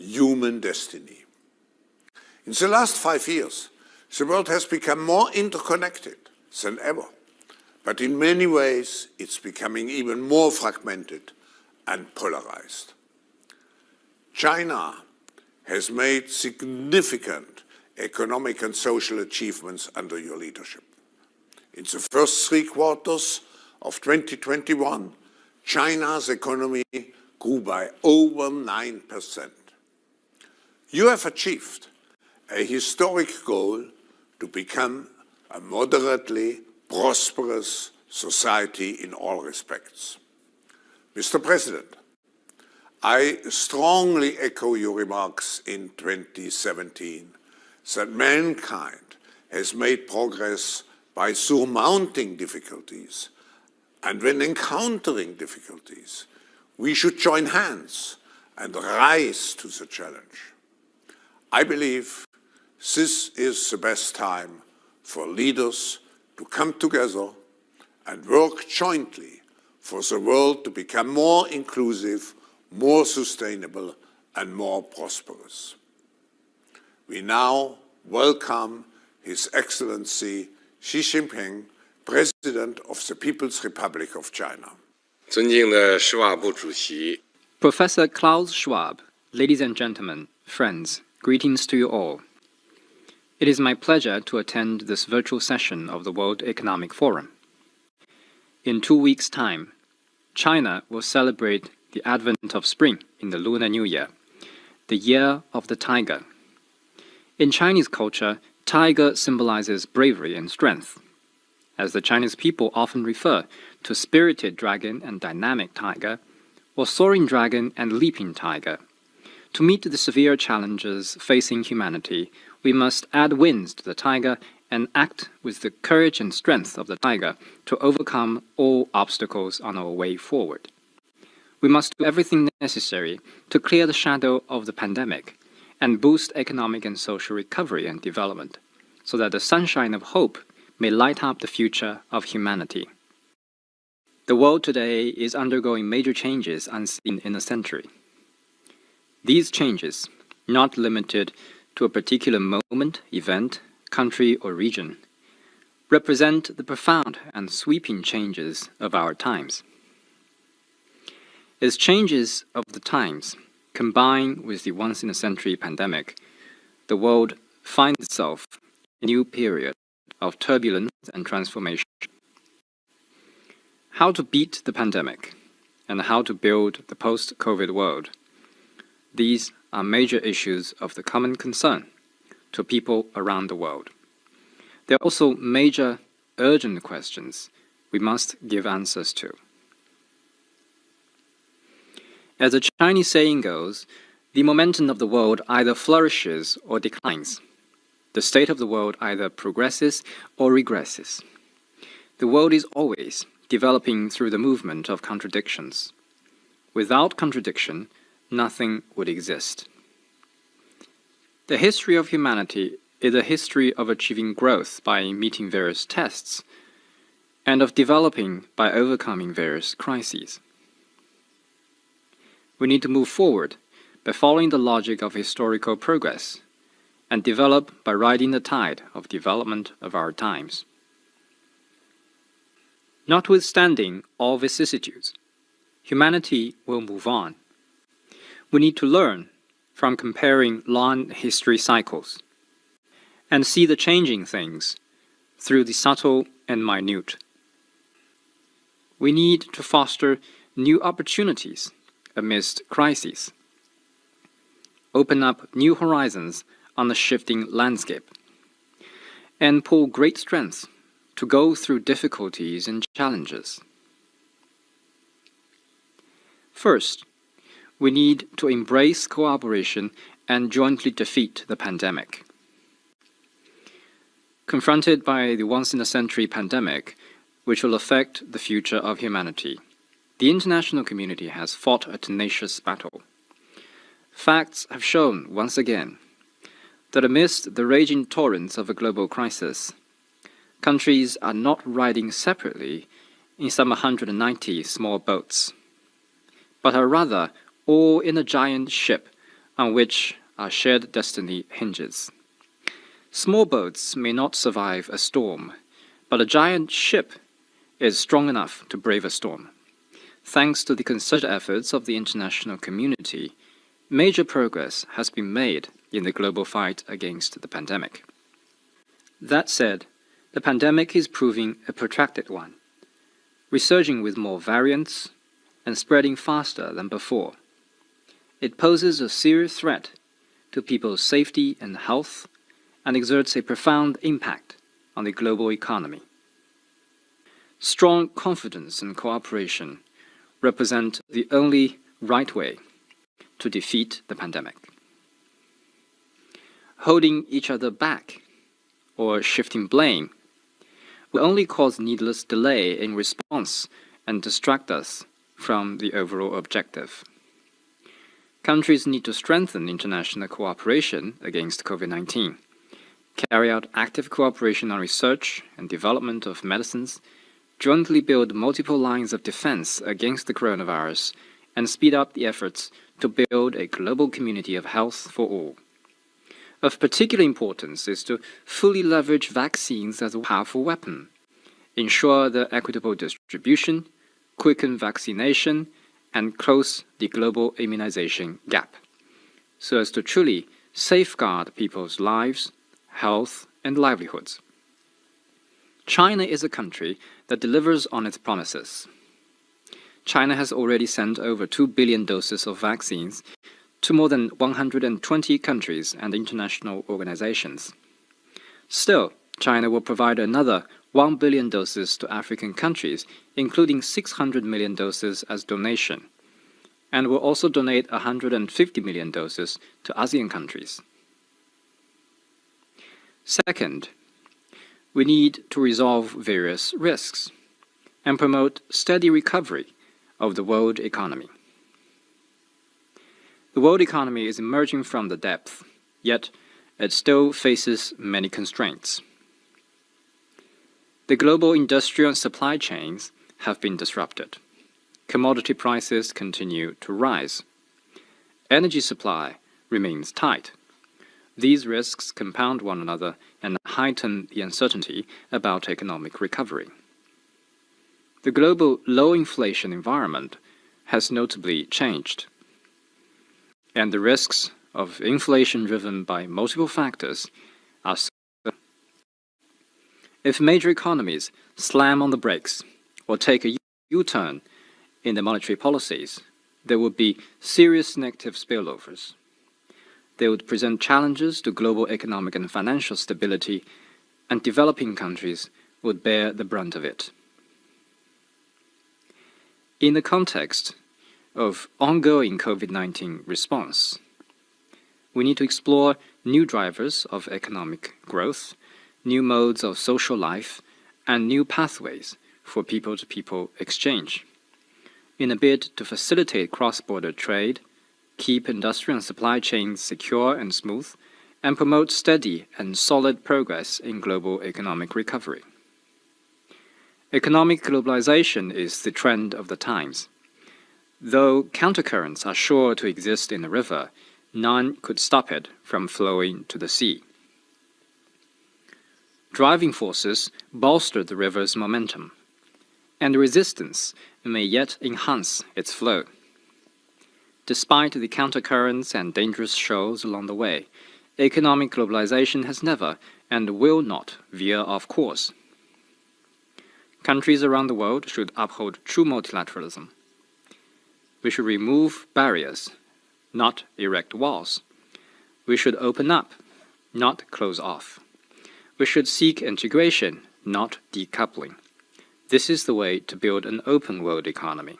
human destiny. In the last 5 years, the world has become more interconnected than ever, but in many ways it's becoming even more fragmented and polarized. China has made significant economic and social achievements under your leadership. In the first 3 quarters of 2021, China's economy grew by over 9%. You have achieved a historic goal to become a moderately prosperous society in all respects. Mr. President, I strongly echo your remarks in 2017 that mankind has made progress by surmounting difficulties, and when encountering difficulties, we should join hands and rise to the challenge. I believe this is the best time for leaders to come together and work jointly for the world to become more inclusive, more sustainable, and more prosperous. We now welcome His Excellency Xi Jinping, President of the People's Republic of China. 尊敬的施瓦布主席 Professor Klaus Schwab, ladies and gentlemen, friends, greetings to you all. It is my pleasure to attend this virtual session of the World Economic Forum. In 2 weeks' time, China will celebrate the advent of spring in the Lunar New Year, the Year of the Tiger. In Chinese culture, tiger symbolizes bravery and strength, as the Chinese people often refer to spirited dragon and dynamic tiger, or soaring dragon and leaping tiger. To meet the severe challenges facing humanity, we must add wings to the tiger and act with the courage and strength of the tiger to overcome all obstacles on our way forward. We must do everything necessary to clear the shadow of the pandemic and boost economic and social recovery and development, so that the sunshine of hope may light up the future of humanity. The world today is undergoing major changes unseen in a century. These changes, not limited to a particular moment, event, country, or region, represent the profound and sweeping changes of our times. As changes of the times combine with the once-in-a-century pandemic, the world finds itself in a new period of turbulence and transformation. How to beat the pandemic and how to build the post-COVID world. These are major issues of the common concern to people around the world. They are also major, urgent questions we must give answers to. As the Chinese saying goes, the momentum of the world either flourishes or declines. The state of the world either progresses or regresses. The world is always developing through the movement of contradictions. Without contradiction, nothing would exist. The history of humanity is a history of achieving growth by meeting various tests, and of developing by overcoming various crises. We need to move forward by following the logic of historical progress, and develop by riding the tide of development of our times. Notwithstanding all vicissitudes, humanity will move on. We need to learn from comparing long history cycles and see the changing things through the subtle and minute. We need to foster new opportunities amidst crises, open up new horizons on the shifting landscape, and pull great strength to go through difficulties and challenges. First, we need to embrace cooperation and jointly defeat the pandemic. Confronted by the once-in-a-century pandemic, which will affect the future of humanity, the international community has fought a tenacious battle. Facts have shown once again that amidst the raging torrents of a global crisis, countries are not riding separately in some 190 small boats, but are rather all in a giant ship on which our shared destiny hinges. Small boats may not survive a storm, but a giant ship is strong enough to brave a storm. Thanks to the concerted efforts of the international community, major progress has been made in the global fight against the pandemic. That said, the pandemic is proving a protracted one, resurging with more variants and spreading faster than before. It poses a serious threat to people's safety and health and exerts a profound impact on the global economy. Strong confidence and cooperation represent the only right way to defeat the pandemic. Holding each other back or shifting blame will only cause needless delay in response and distract us from the overall objective. Countries need to strengthen international cooperation against COVID-19, carry out active cooperation on research and development of medicines, jointly build multiple lines of defense against the coronavirus, and speed up the efforts to build a global community of health for all. Of particular importance is to fully leverage vaccines as a powerful weapon, ensure their equitable distribution, quicken vaccination, and close the global immunization gap, so as to truly safeguard people's lives, health, and livelihoods. China is a country that delivers on its promises. China has already sent over 2 billion doses of vaccines to more than 120 countries and international organizations. Still, China will provide another 1 billion doses to African countries, including 600 million doses as donation, and will also donate 150 million doses to ASEAN countries. Second, we need to resolve various risks and promote steady recovery of the world economy. The world economy is emerging from the depth, yet it still faces many constraints. The global industrial supply chains have been disrupted. Commodity prices continue to rise. Energy supply remains tight. These risks compound one another and heighten the uncertainty about economic recovery. The global low inflation environment has notably changed, and the risks of inflation driven by multiple factors are so. If major economies slam on the brakes or take a U-turn in their monetary policies, there would be serious negative spillovers. They would present challenges to global economic and financial stability, and developing countries would bear the brunt of it. In the context of ongoing COVID-19 response, we need to explore new drivers of economic growth, new modes of social life, and new pathways for people-to-people exchange, in a bid to facilitate cross-border trade, keep industrial and supply chains secure and smooth, and promote steady and solid progress in global economic recovery. Economic globalization is the trend of the times. Though countercurrents are sure to exist in the river, none could stop it from flowing to the sea. Driving forces bolster the river's momentum, and resistance may yet enhance its flow. Despite the countercurrents and dangerous shoals along the way, economic globalization has never and will not veer off course. Countries around the world should uphold true multilateralism. We should remove barriers, not erect walls. We should open up, not close off. We should seek integration, not decoupling. This is the way to build an open world economy.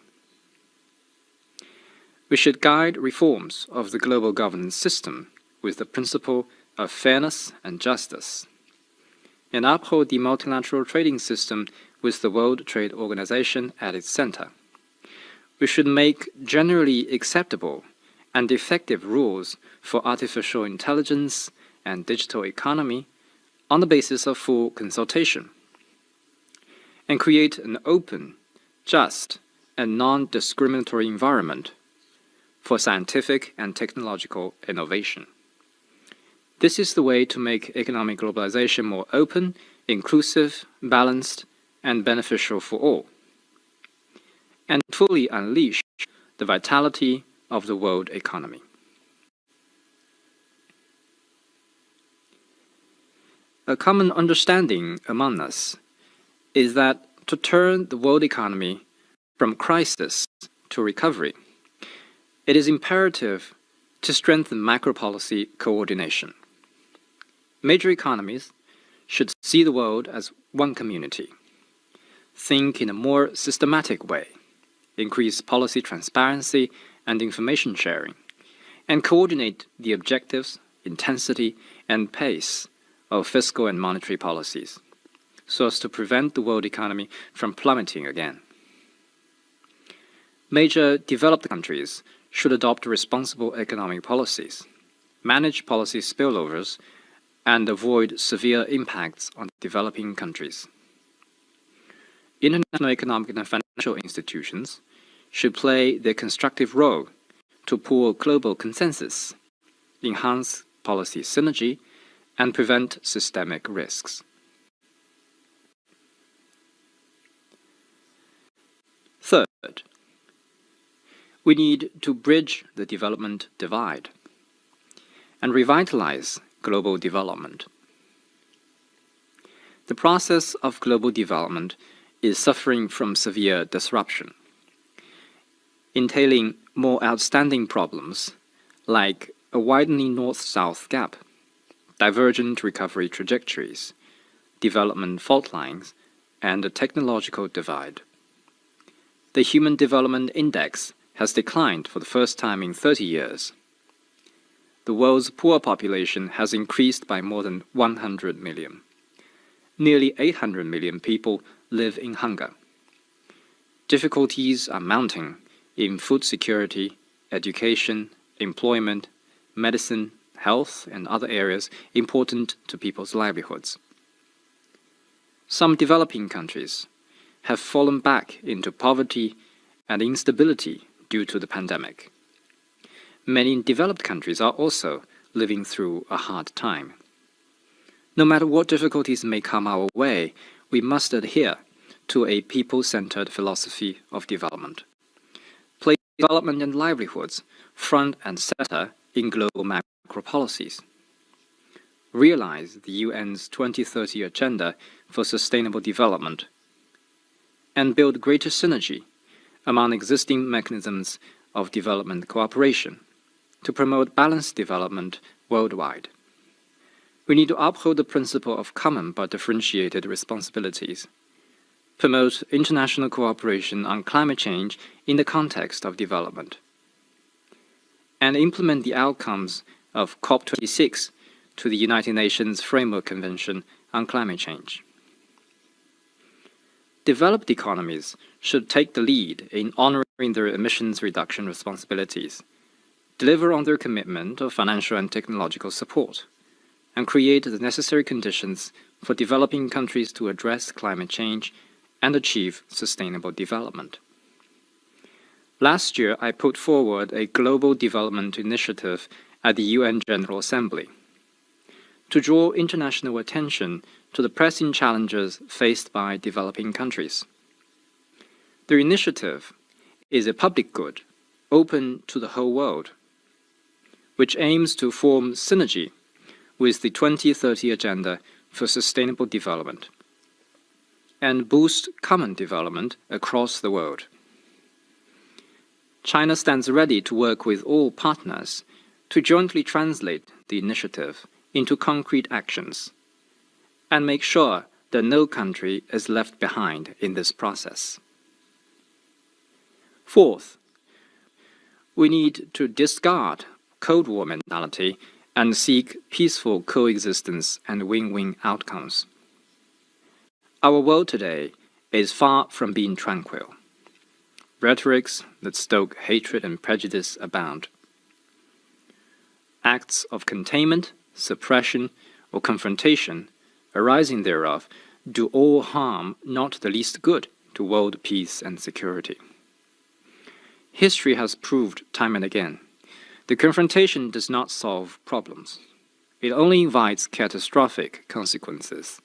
We should guide reforms of the global governance system with the principle of fairness and justice, and uphold the multilateral trading system with the World Trade Organization at its center. We should make generally acceptable and effective rules for artificial intelligence and digital economy on the basis of full consultation, and create an open, just, and non-discriminatory environment for scientific and technological innovation. This is the way to make economic globalization more open, inclusive, balanced, and beneficial for all, and fully unleash the vitality of the world economy. A common understanding among us is that to turn the world economy from crisis to recovery, it is imperative to strengthen macro-policy coordination. Major economies should see the world as one community, think in a more systematic way, increase policy transparency and information sharing, and coordinate the objectives, intensity, and pace of fiscal and monetary policies, so as to prevent the world economy from plummeting again. Major developed countries should adopt responsible economic policies, manage policy spillovers, and avoid severe impacts on developing countries. International economic and financial institutions should play their constructive role to pull global consensus, enhance policy synergy, and prevent systemic risks. Third, we need to bridge the development divide and revitalize global development. The process of global development is suffering from severe disruption, entailing more outstanding problems like a widening north-south gap, divergent recovery trajectories, development fault lines, and a technological divide. The Human Development Index has declined for the first time in 30 years. The world's poor population has increased by more than 100 million. Nearly 800 million people live in hunger. Difficulties are mounting in food security, education, employment, medicine, health, and other areas important to people's livelihoods. Some developing countries have fallen back into poverty and instability due to the pandemic. Many developed countries are also living through a hard time. No matter what difficulties may come our way, we must adhere to a people-centered philosophy of development. Place development and livelihoods front and center in global macro policies. Realize the UN's 2030 Agenda for Sustainable Development, and build greater synergy among existing mechanisms of development cooperation to promote balanced development worldwide. We need to uphold the principle of common but differentiated responsibilities, promote international cooperation on climate change in the context of development, and implement the outcomes of COP26 to the United Nations Framework Convention on Climate Change. Developed economies should take the lead in honoring their emissions reduction responsibilities, deliver on their commitment of financial and technological support, and create the necessary conditions for developing countries to address climate change and achieve sustainable development. Last year, I put forward a global development initiative at the UN General Assembly to draw international attention to the pressing challenges faced by developing countries. The initiative is a public good open to the whole world, which aims to form synergy with the 2030 Agenda for Sustainable Development and boost common development across the world. China stands ready to work with all partners to jointly translate the initiative into concrete actions and make sure that no country is left behind in this process. Fourth, we need to discard Cold War mentality and seek peaceful coexistence and win-win outcomes. Our world today is far from being tranquil. Rhetorics that stoke hatred and prejudice abound. Acts of containment, suppression, or confrontation arising thereof do all harm, not the least good, to world peace and security. History has proved time and again, the confrontation does not solve problems. It only invites catastrophic consequences.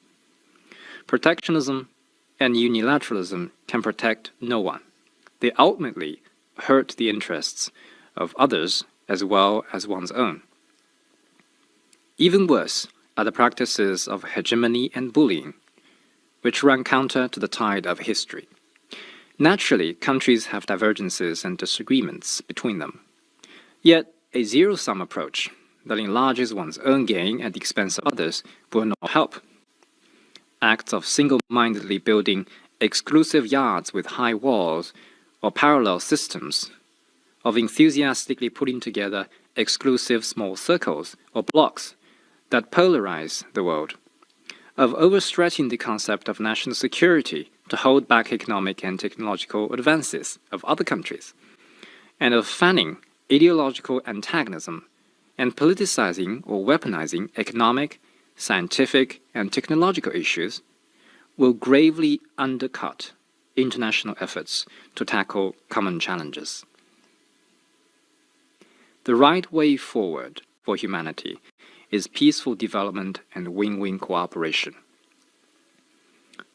Protectionism and unilateralism can protect no one. They ultimately hurt the interests of others as well as one's own. Even worse are the practices of hegemony and bullying, which run counter to the tide of history. Naturally, countries have divergences and disagreements between them. Yet, a zero-sum approach that enlarges one's own gain at the expense of others will not help. Acts of single-mindedly building exclusive yards with high walls or parallel systems, of enthusiastically putting together exclusive small circles or blocks that polarize the world, of overstretching the concept of national security to hold back economic and technological advances of other countries, and of fanning ideological antagonism and politicizing or weaponizing economic, scientific, and technological issues will gravely undercut international efforts to tackle common challenges. The right way forward for humanity is peaceful development and win-win cooperation.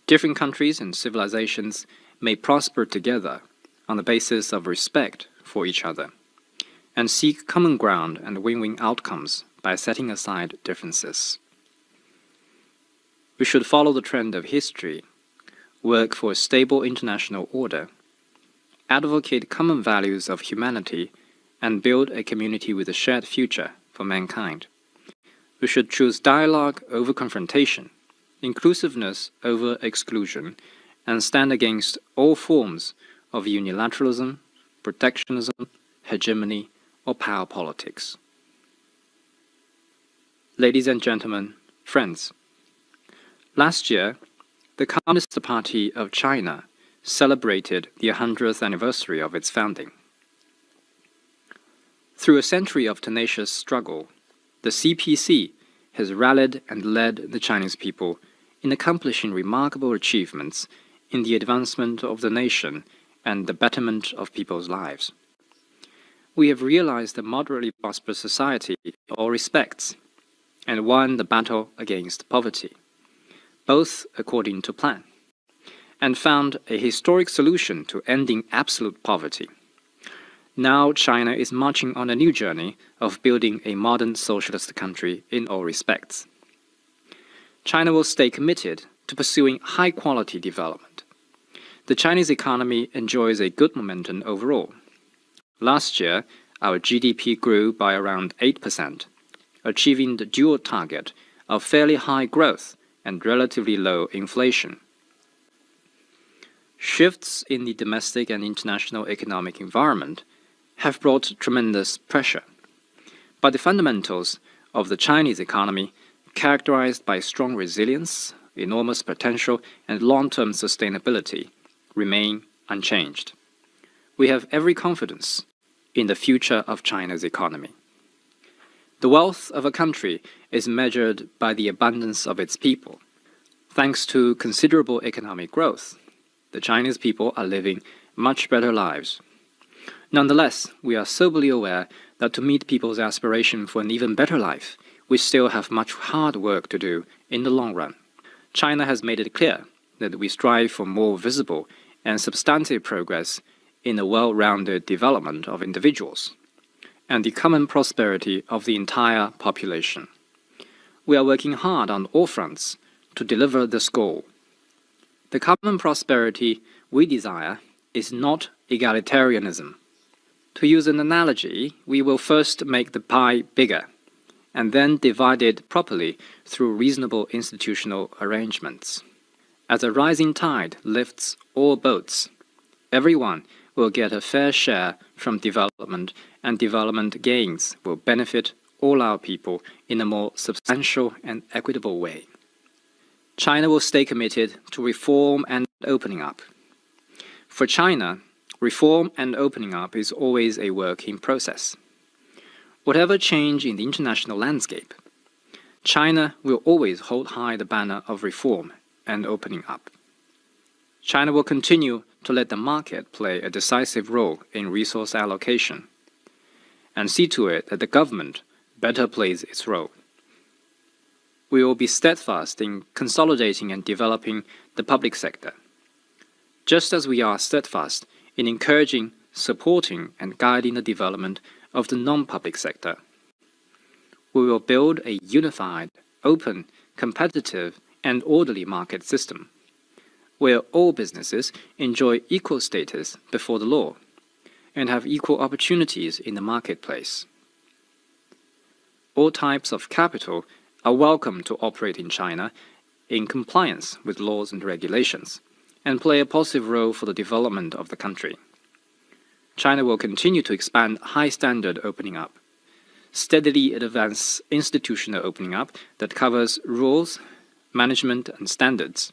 Different countries and civilizations may prosper together on the basis of respect for each other, and seek common ground and win-win outcomes by setting aside differences. We should follow the trend of history, work for a stable international order, advocate common values of humanity, and build a community with a shared future for mankind. We should choose dialogue over confrontation, inclusiveness over exclusion, and stand against all forms of unilateralism, protectionism, hegemony, or power politics. Ladies and gentlemen, friends, last year, the Communist Party of China celebrated the 100th anniversary of its founding. Through a century of tenacious struggle, the CPC has rallied and led the Chinese people in accomplishing remarkable achievements in the advancement of the nation and the betterment of people's lives. We have realized a moderately prosperous society in all respects and won the battle against poverty, both according to plan, and found a historic solution to ending absolute poverty. Now China is marching on a new journey of building a modern socialist country in all respects. China will stay committed to pursuing high-quality development. The Chinese economy enjoys a good momentum overall. Last year, our GDP grew by around 8%, achieving the dual target of fairly high growth and relatively low inflation. Shifts in the domestic and international economic environment have brought tremendous pressure, but the fundamentals of the Chinese economy, characterized by strong resilience, enormous potential, and long-term sustainability, remain unchanged. We have every confidence in the future of China's economy. The wealth of a country is measured by the abundance of its people. Thanks to considerable economic growth, the Chinese people are living much better lives. Nonetheless, we are soberly aware that to meet people's aspiration for an even better life, we still have much hard work to do in the long run. China has made it clear that we strive for more visible and substantive progress in the well-rounded development of individuals and the common prosperity of the entire population. We are working hard on all fronts to deliver this goal. The common prosperity we desire is not egalitarianism. To use an analogy, we will first make the pie bigger and then divide it properly through reasonable institutional arrangements. As a rising tide lifts all boats, everyone will get a fair share from development, and development gains will benefit all our people in a more substantial and equitable way. China will stay committed to reform and opening up. For China, reform and opening up is always a work in process. Whatever change in the international landscape, China will always hold high the banner of reform and opening up. China will continue to let the market play a decisive role in resource allocation, and see to it that the government better plays its role. We will be steadfast in consolidating and developing the public sector, just as we are steadfast in encouraging, supporting, and guiding the development of the non-public sector. We will build a unified, open, competitive, and orderly market system, where all businesses enjoy equal status before the law and have equal opportunities in the marketplace. All types of capital are welcome to operate in China in compliance with laws and regulations, and play a positive role for the development of the country. China will continue to expand high-standard opening up, steadily advance institutional opening up that covers rules, management, and standards,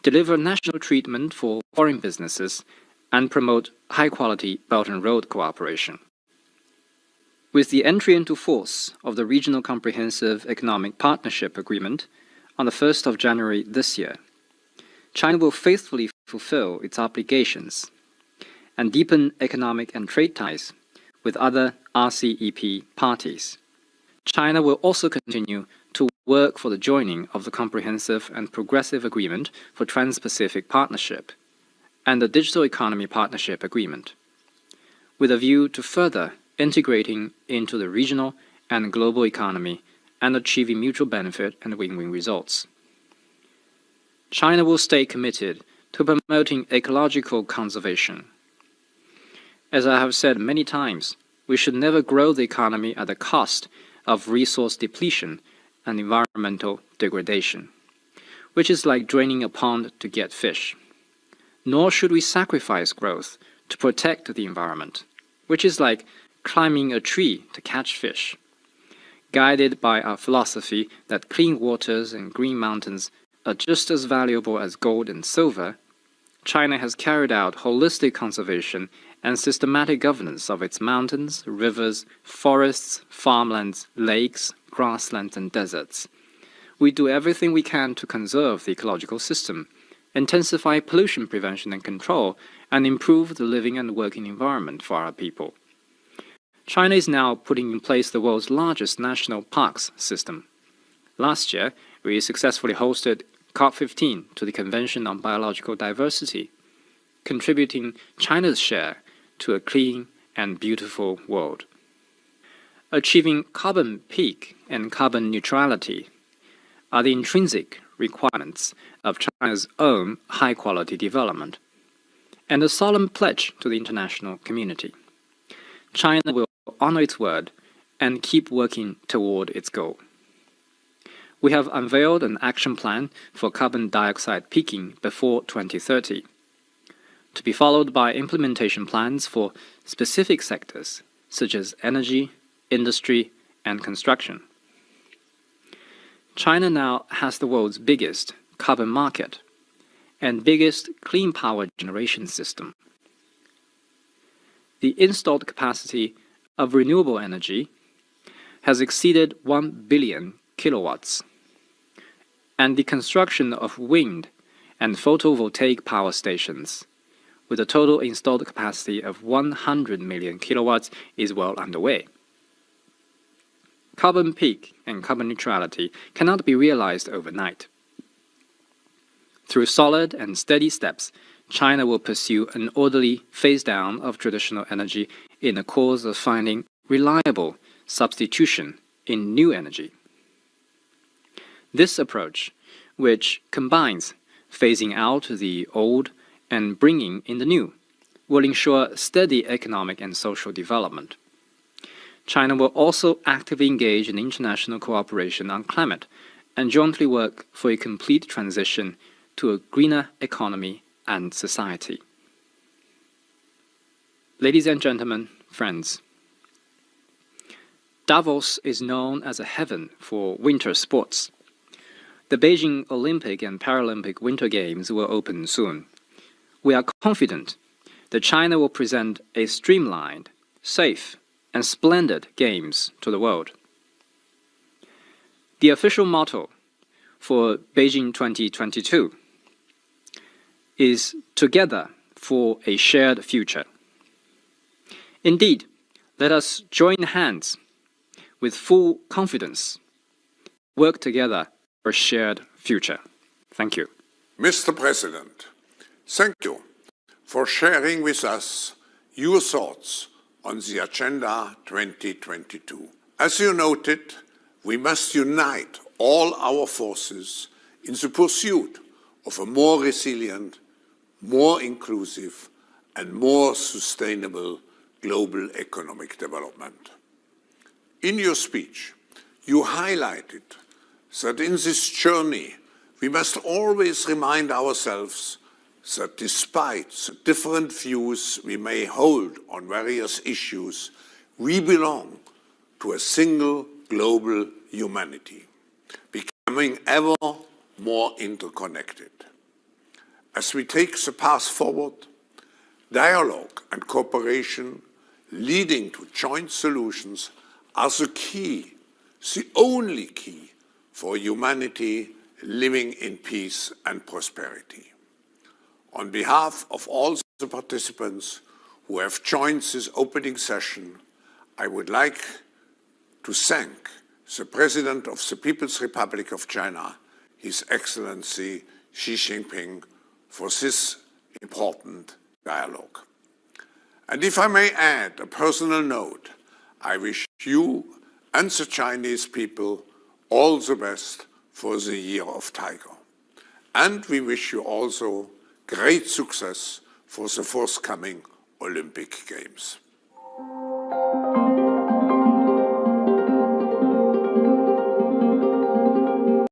deliver national treatment for foreign businesses, and promote high-quality Belt and Road cooperation. With the entry into force of the Regional Comprehensive Economic Partnership Agreement on the 1st of January this year, China will faithfully fulfill its obligations and deepen economic and trade ties with other RCEP parties. China will also continue to work for the joining of the Comprehensive and Progressive Agreement for Trans-Pacific Partnership and the Digital Economy Partnership Agreement, with a view to further integrating into the regional and global economy and achieving mutual benefit and win-win results. China will stay committed to promoting ecological conservation. As I have said many times, we should never grow the economy at the cost of resource depletion and environmental degradation, which is like draining a pond to get fish. Nor should we sacrifice growth to protect the environment, which is like climbing a tree to catch fish. Guided by our philosophy that clean waters and green mountains are just as valuable as gold and silver, China has carried out holistic conservation and systematic governance of its mountains, rivers, forests, farmlands, lakes, grasslands, and deserts. We do everything we can to conserve the ecological system, intensify pollution prevention and control, and improve the living and working environment for our people. China is now putting in place the world's largest national parks system. Last year, we successfully hosted COP15 to the Convention on Biological Diversity, contributing China's share to a clean and beautiful world. Achieving carbon peak and carbon neutrality are the intrinsic requirements of China's own high-quality development, and a solemn pledge to the international community. China will honor its word and keep working toward its goal. We have unveiled an action plan for carbon dioxide peaking before 2030, to be followed by implementation plans for specific sectors such as energy, industry, and construction. China now has the world's biggest carbon market and biggest clean power generation system. The installed capacity of renewable energy has exceeded 1 billion kilowatts, and the construction of wind and photovoltaic power stations, with a total installed capacity of 100 million kilowatts, is well underway. Carbon peak and carbon neutrality cannot be realized overnight. Through solid and steady steps, China will pursue an orderly phase-down of traditional energy in the cause of finding reliable substitution in new energy. This approach, which combines phasing out the old and bringing in the new, will ensure steady economic and social development. China will also actively engage in international cooperation on climate and jointly work for a complete transition to a greener economy and society. Ladies and gentlemen, friends, Davos is known as a heaven for winter sports. The Beijing Olympic and Paralympic Winter Games will open soon. We are confident that China will present a streamlined, safe, and splendid games to the world. The official motto for Beijing 2022 is "Together for a shared future. Indeed, let us join hands with full confidence, work together for a shared future. Thank you. Mr. President, thank you for sharing with us your thoughts on the Agenda 2022. As you noted, we must unite all our forces in the pursuit of a more resilient, more inclusive, and more sustainable global economic development. In your speech, you highlighted that in this journey, we must always remind ourselves that despite the different views we may hold on various issues, we belong to a single global humanity, becoming ever more interconnected. As we take the path forward, dialogue and cooperation leading to joint solutions are the key, the only key for humanity living in peace and prosperity. On behalf of all the participants who have joined this opening session, I would like to thank the President of the People's Republic of China, His Excellency Xi Jinping, for this important dialogue. And if I may add a personal note, I wish you and the Chinese people all the best for the Year of Tiger. And we wish you also great success for the forthcoming Olympic Games.